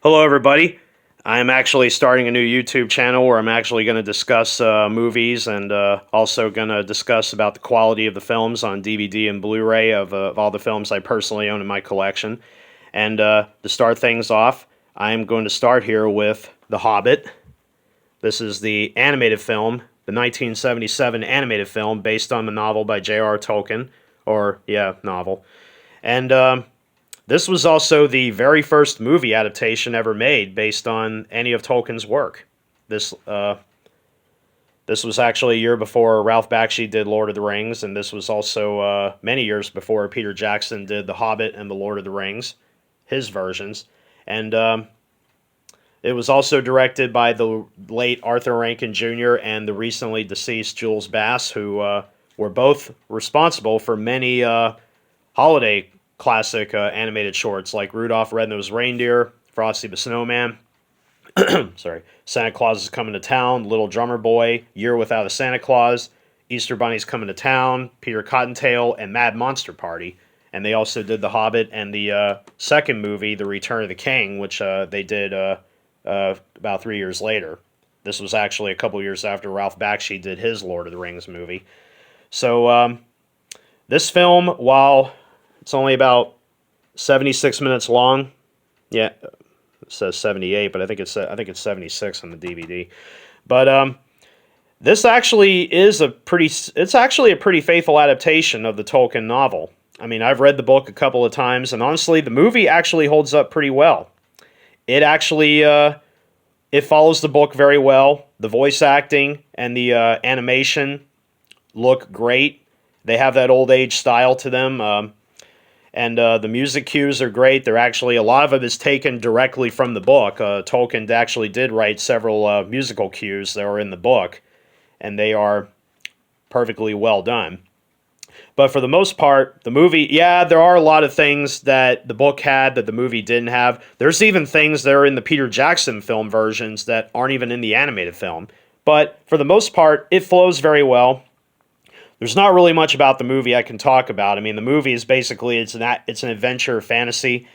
Hello, everybody. I'm actually starting a new YouTube channel where I'm actually going to discuss movies and also going to discuss about the quality of the films on DVD and Blu-ray of all the films I personally own in my collection. And to start things off, I'm going to start here with The Hobbit. This is the animated film, the 1977 animated film based on the novel by J.R. Tolkien, novel. And this was also the very first movie adaptation ever made based on any of Tolkien's work. This this was actually a year before Ralph Bakshi did Lord of the Rings, and this was also many years before Peter Jackson did The Hobbit and The Lord of the Rings, his versions. And it was also directed by the late Arthur Rankin Jr. and the recently deceased Jules Bass, who were both responsible for many holiday classic animated shorts like Rudolph Red-Nosed Reindeer, Frosty the Snowman, sorry, Santa Claus is Coming to Town, Little Drummer Boy, Year Without a Santa Claus, Easter Bunny's Coming to Town, Peter Cottontail, and Mad Monster Party. And they also did The Hobbit and the second movie, The Return of the King, which they did about 3 years later. This was actually a couple years after Ralph Bakshi did his Lord of the Rings movie. So this film, while it's only about 76 minutes long. Yeah, it says 78, but I think it's 76 on the DVD. But this actually is it's actually a pretty faithful adaptation of the Tolkien novel. I mean, I've read the book a couple of times, and honestly, the movie actually holds up pretty well. It actually it follows the book very well. The voice acting and the animation look great. They have that old age style to them. And the music cues are great. They're actually, a lot of it is taken directly from the book. Tolkien actually did write several musical cues that are in the book, and they are perfectly well done. But for the most part, the movie, yeah, there are a lot of things that the book had that the movie didn't have. There's even things that are in the Peter Jackson film versions that aren't even in the animated film. But for the most part, it flows very well. There's not really much about the movie I can talk about. I mean, the movie is basically, it's an adventure fantasy.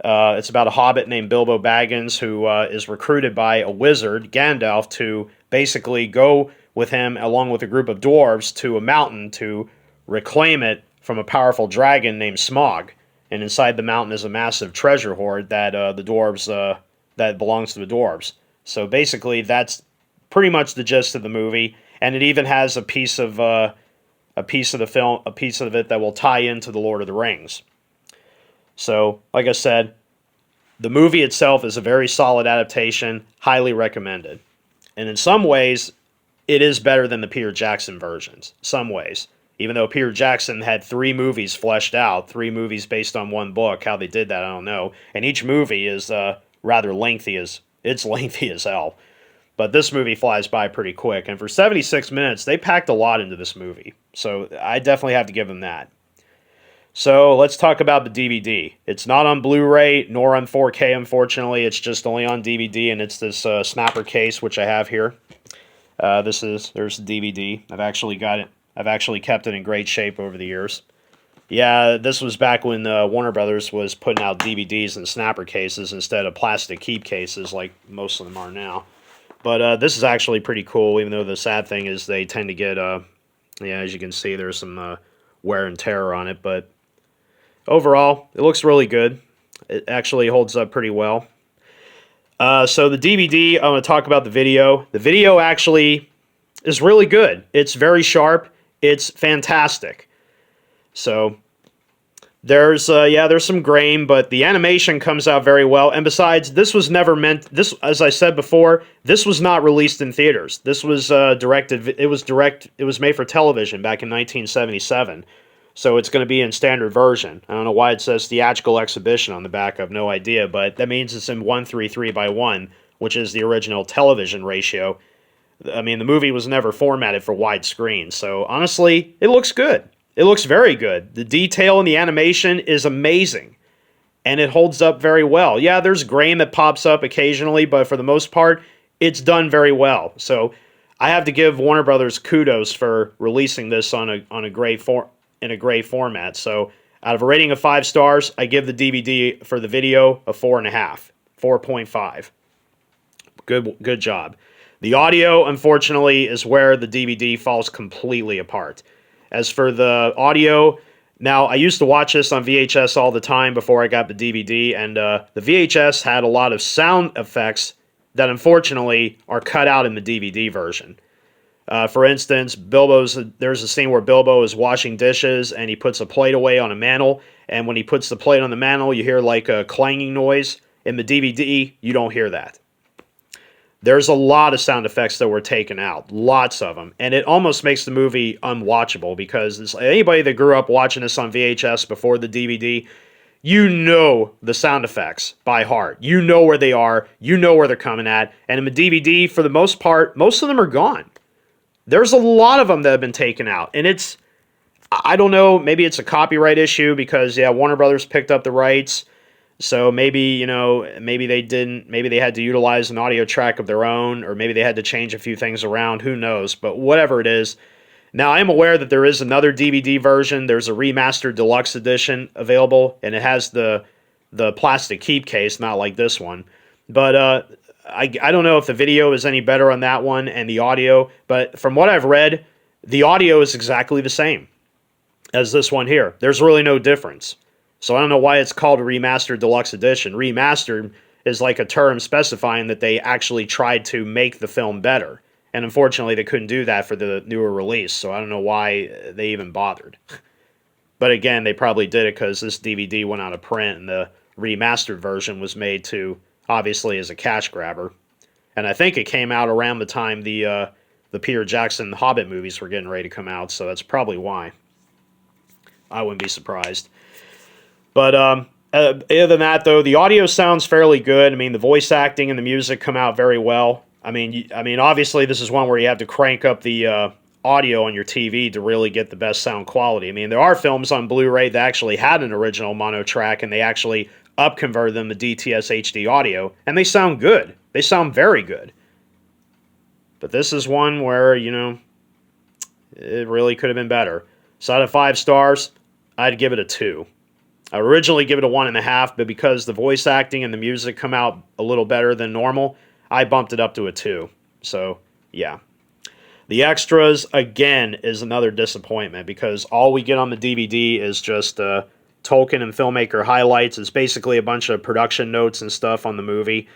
It's about a hobbit named Bilbo Baggins who is recruited by a wizard, Gandalf, to basically go with him along with a group of dwarves to a mountain to reclaim it from a powerful dragon named Smaug. And inside the mountain is a massive treasure hoard that the dwarves that belongs to the dwarves. So basically, that's pretty much the gist of the movie. And it even has a piece of the film, a piece of it that will tie into the Lord of the Rings. So, like I said, the movie itself is a very solid adaptation, highly recommended. And in some ways, it is better than the Peter Jackson versions. Some ways. Even though Peter Jackson had 3 movies fleshed out, 3 movies based on one book. How they did that, I don't know. And each movie is rather lengthy. It's lengthy as hell. But this movie flies by pretty quick. And for 76 minutes, they packed a lot into this movie. So I definitely have to give them that. So let's talk about the DVD. It's not on Blu-ray nor on 4K, unfortunately. It's just only on DVD, and it's this snapper case, which I have here. There's the DVD. I've actually got it. I've actually kept it in great shape over the years. Yeah, this was back when Warner Brothers was putting out DVDs in snapper cases instead of plastic keep cases like most of them are now. But this is actually pretty cool, even though the sad thing is they tend to get, as you can see, there's some wear and tear on it. But overall, it looks really good. It actually holds up pretty well. So the DVD, I want to talk about the video. The video actually is really good. It's very sharp. It's fantastic. So there's some grain, but the animation comes out very well. And besides, this was never meant, this, as I said before, this was not released in theaters. This was it was made for television back in 1977. So it's going to be in standard version. I don't know why it says theatrical exhibition on the back. I have no idea, but that means it's in 1:3:3:1, which is the original television ratio. I mean, the movie was never formatted for widescreen. So honestly, it looks good. It looks very good. The detail in the animation is amazing, and it holds up very well. Yeah, there's grain that pops up occasionally, but for the most part, it's done very well. So I have to give Warner Brothers kudos for releasing this in a great format. So out of a rating of 5 stars, I give the DVD for the video a 4.5. 4.5. Good job. The audio, unfortunately, is where the DVD falls completely apart. As for the audio, now I used to watch this on VHS all the time before I got the DVD, and the VHS had a lot of sound effects that unfortunately are cut out in the DVD version. For instance, there's a scene where Bilbo is washing dishes and he puts a plate away on a mantle, and when he puts the plate on the mantle, you hear like a clanging noise. In the DVD, you don't hear that. There's a lot of sound effects that were taken out, lots of them, and it almost makes the movie unwatchable because anybody that grew up watching this on VHS before the DVD, you know the sound effects by heart. You know where they are, you know where they're coming at, and in the DVD, for the most part, most of them are gone. There's a lot of them that have been taken out, and I don't know, maybe it's a copyright issue because, yeah, Warner Brothers picked up the rights. So maybe they had to utilize an audio track of their own, or maybe they had to change a few things around, who knows, but whatever it is. Now, I am aware that there is another DVD version. There's a remastered deluxe edition available, and it has the plastic keep case, not like this one. But I don't know if the video is any better on that one and the audio, but from what I've read, the audio is exactly the same as this one here. There's really no difference. So I don't know why it's called a remastered deluxe edition. Remastered is like a term specifying that they actually tried to make the film better. And unfortunately, they couldn't do that for the newer release, so I don't know why they even bothered. But again, they probably did it because this DVD went out of print, and the remastered version was made to, obviously, as a cash grabber. And I think it came out around the time the Peter Jackson Hobbit movies were getting ready to come out, so that's probably why. I wouldn't be surprised. But other than that, though, the audio sounds fairly good. I mean, the voice acting and the music come out very well. I mean, obviously, this is one where you have to crank up the audio on your TV to really get the best sound quality. I mean, there are films on Blu-ray that actually had an original mono track, and they actually up-converted them to DTS HD audio, and they sound good. They sound very good. But this is one where, it really could have been better. So out of 5 stars, I'd give it a 2. I originally give it a 1.5, but because the voice acting and the music come out a little better than normal, I bumped it up to a 2. So, yeah. The extras, again, is another disappointment because all we get on the DVD is just Tolkien and filmmaker highlights. It's basically a bunch of production notes and stuff on the movie.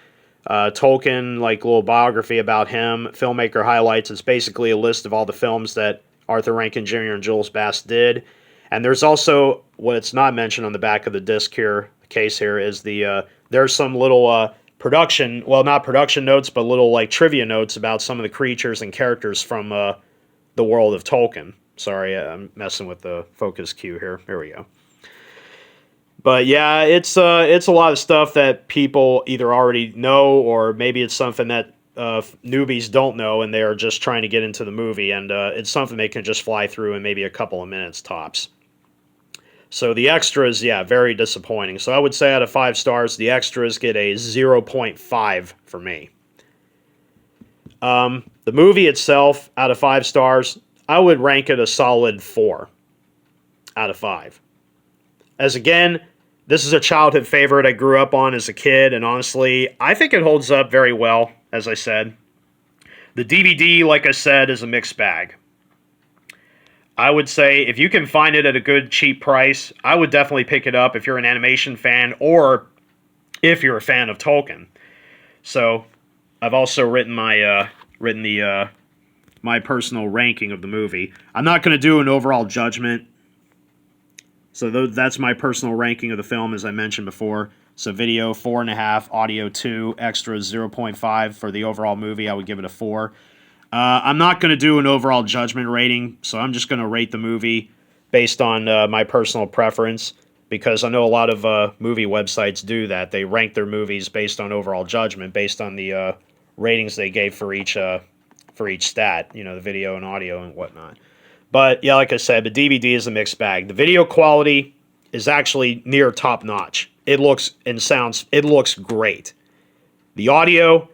Tolkien, like a little biography about him. Filmmaker highlights is basically a list of all the films that Arthur Rankin Jr. and Jules Bass did. And there's also, what it's not mentioned on the back of the disc here, the case here, is there's some little production, well, not production notes, but little like trivia notes about some of the creatures and characters from the world of Tolkien. Sorry, I'm messing with the focus cue here. Here we go. But yeah, it's a lot of stuff that people either already know, or maybe it's something that newbies don't know, and they're just trying to get into the movie, and it's something they can just fly through in maybe a couple of minutes tops. So the extras, yeah, very disappointing. So I would say out of 5 stars, the extras get a 0.5 for me. The movie itself, out of 5 stars, I would rank it a solid 4 out of 5. As again, this is a childhood favorite I grew up on as a kid, and honestly, I think it holds up very well, as I said. The DVD, like I said, is a mixed bag. I would say if you can find it at a good, cheap price, I would definitely pick it up if you're an animation fan or if you're a fan of Tolkien. So, I've also written my personal ranking of the movie. I'm not going to do an overall judgment. So that's my personal ranking of the film, as I mentioned before. So video 4.5, audio 2, extras 0.5 for the overall movie. I would give it a 4. I'm not going to do an overall judgment rating, so I'm just going to rate the movie based on my personal preference, because I know a lot of movie websites do that. They rank their movies based on overall judgment, based on the ratings they gave for each stat, the video and audio and whatnot. But yeah, like I said, the DVD is a mixed bag. The video quality is actually near top notch. It looks great. The audio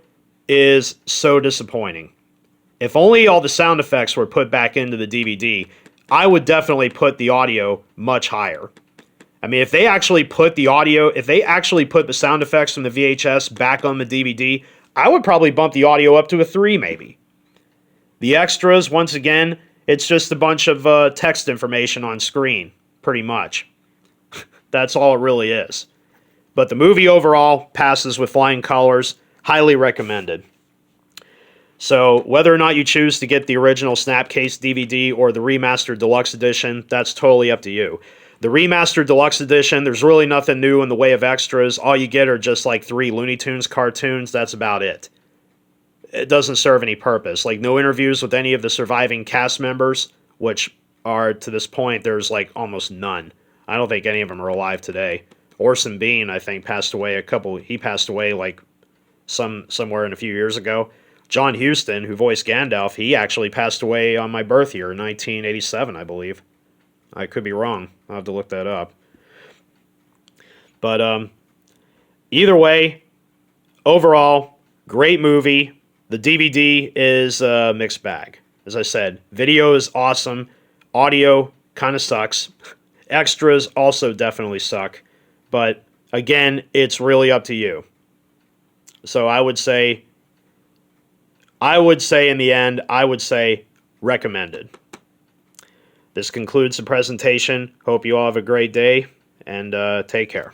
is so disappointing. If only all the sound effects were put back into the DVD, I would definitely put the audio much higher. I mean, if they actually put the audio, if they actually put the sound effects from the VHS back on the DVD, I would probably bump the audio up to a 3 maybe. The extras, once again, it's just a bunch of text information on screen, pretty much. That's all it really is. But the movie overall passes with flying colors. Highly recommended. So whether or not you choose to get the original Snapcase DVD or the remastered deluxe edition, that's totally up to you. The remastered deluxe edition, there's really nothing new in the way of extras. All you get are just like 3 Looney Tunes cartoons. That's about it. It doesn't serve any purpose. Like no interviews with any of the surviving cast members, which are to this point, there's like almost none. I don't think any of them are alive today. Orson Bean, I think, passed away he passed away like somewhere in a few years ago. John Huston, who voiced Gandalf, he actually passed away on my birth year, 1987, I believe. I could be wrong. I'll have to look that up. But either way, overall, great movie. The DVD is a mixed bag. As I said, video is awesome. Audio kind of sucks. Extras also definitely suck. But again, it's really up to you. So I would say in the end, I would say recommended. This concludes the presentation. Hope you all have a great day, and take care.